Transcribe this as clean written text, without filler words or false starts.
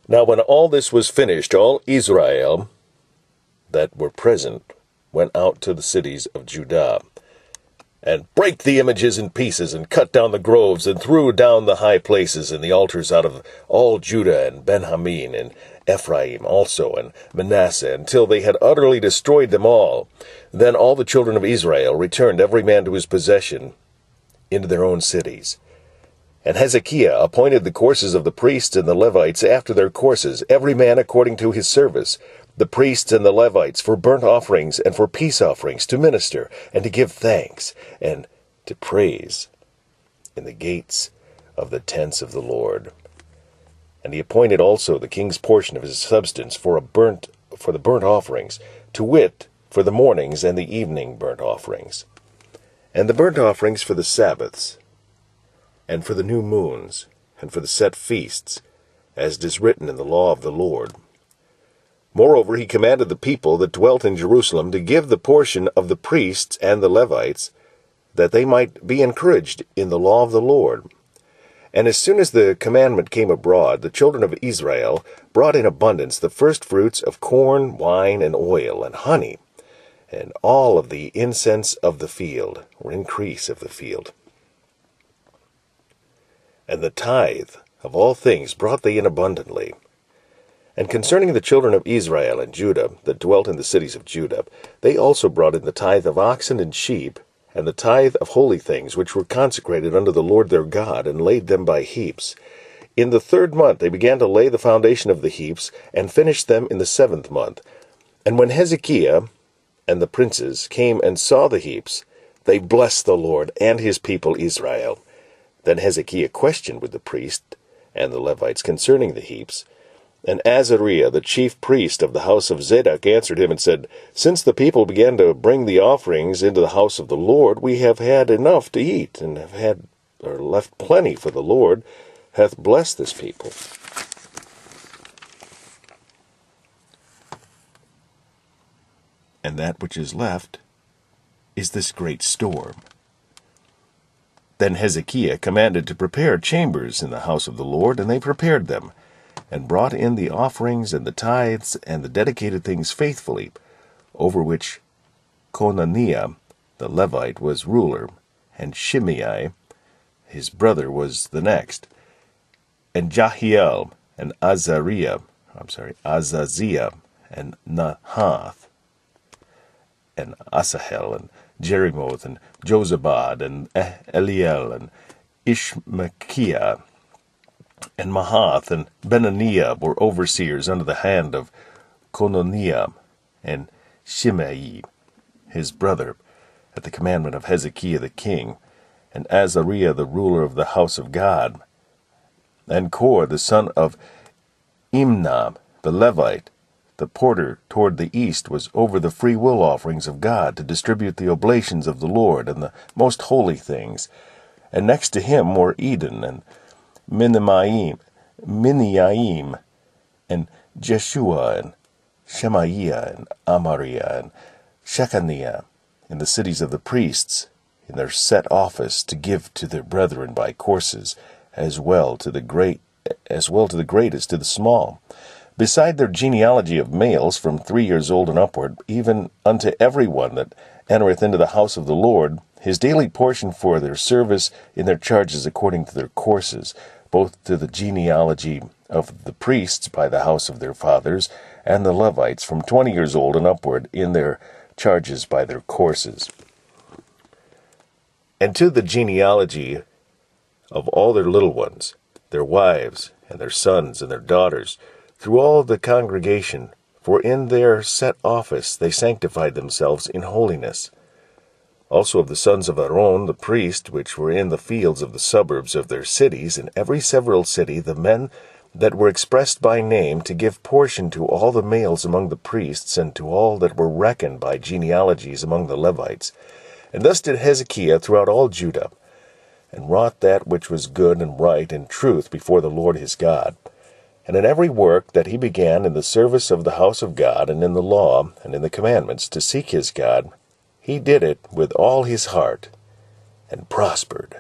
Now when all this was finished, all Israel that were present went out to the cities of Judah, and brake the images in pieces, and cut down the groves, and threw down the high places and the altars out of all Judah, and Benjamin, and Ephraim also, and Manasseh, until they had utterly destroyed them all. Then all the children of Israel returned every man to his possession into their own cities. And Hezekiah appointed the courses of the priests and the Levites after their courses, every man according to his service, the priests and the Levites for burnt offerings and for peace offerings, to minister and to give thanks and to praise in the gates of the tents of the Lord. And he appointed also the king's portion of his substance for the burnt offerings, to wit, for the mornings and the evening burnt offerings, and the burnt offerings for the sabbaths, and for the new moons, and for the set feasts, as it is written in the law of the Lord. Moreover, he commanded the people that dwelt in Jerusalem to give the portion of the priests and the Levites, that they might be encouraged in the law of the Lord. And as soon as the commandment came abroad, the children of Israel brought in abundance the firstfruits of corn, wine, and oil, and honey, and all of the incense of the field, or increase of the field. And the tithe of all things brought they in abundantly. And concerning the children of Israel and Judah that dwelt in the cities of Judah, they also brought in the tithe of oxen and sheep, and the tithe of holy things which were consecrated unto the Lord their God, and laid them by heaps. In the 3rd month they began to lay the foundation of the heaps, and finished them in the 7th month. And when Hezekiah and the princes came and saw the heaps, they blessed the Lord and his people Israel. Then Hezekiah questioned with the priest and the Levites concerning the heaps. And Azariah, the chief priest of the house of Zadok, answered him and said, Since the people began to bring the offerings into the house of the Lord, we have had enough to eat, and have had left plenty, for the Lord hath blessed this people. And that which is left is this great storm. Then Hezekiah commanded to prepare chambers in the house of the Lord, and they prepared them, and brought in the offerings and the tithes and the dedicated things faithfully, over which Conaniah the Levite was ruler, and Shimei his brother was the next, and Jahiel and Azaziah, and Nahath, and Asahel, and Jerimoth, and Jozabad, and Eliel, and Ishmachiah, and Mahath, and Benaniah were overseers under the hand of Conaniah, and Shimei his brother, at the commandment of Hezekiah the king, and Azariah the ruler of the house of God, and Kor the son of Imnah the Levite, the porter toward the east, was over the freewill offerings of God, to distribute the oblations of the Lord and the most holy things. And next to him were Eden, and Miniaim, and Jeshua, and Shemaiah, and Amariah, and Shechaniah, in the cities of the priests, in their set office, to give to their brethren by courses, as well to the great as to the small, beside their genealogy of males from 3 years old and upward, even unto every one that entereth into the house of the Lord, his daily portion for their service in their charges according to their courses, both to the genealogy of the priests by the house of their fathers, and the Levites from 20 years old and upward in their charges by their courses. And to the genealogy of all their little ones, their wives, and their sons, and their daughters, through all the congregation, for in their set office they sanctified themselves in holiness. Also of the sons of Aaron the priest, which were in the fields of the suburbs of their cities, in every several city, the men that were expressed by name, to give portion to all the males among the priests, and to all that were reckoned by genealogies among the Levites. And thus did Hezekiah throughout all Judah, and wrought that which was good and right and truth before the Lord his God. And in every work that he began in the service of the house of God, and in the law, and in the commandments, to seek his God, he did it with all his heart, and prospered.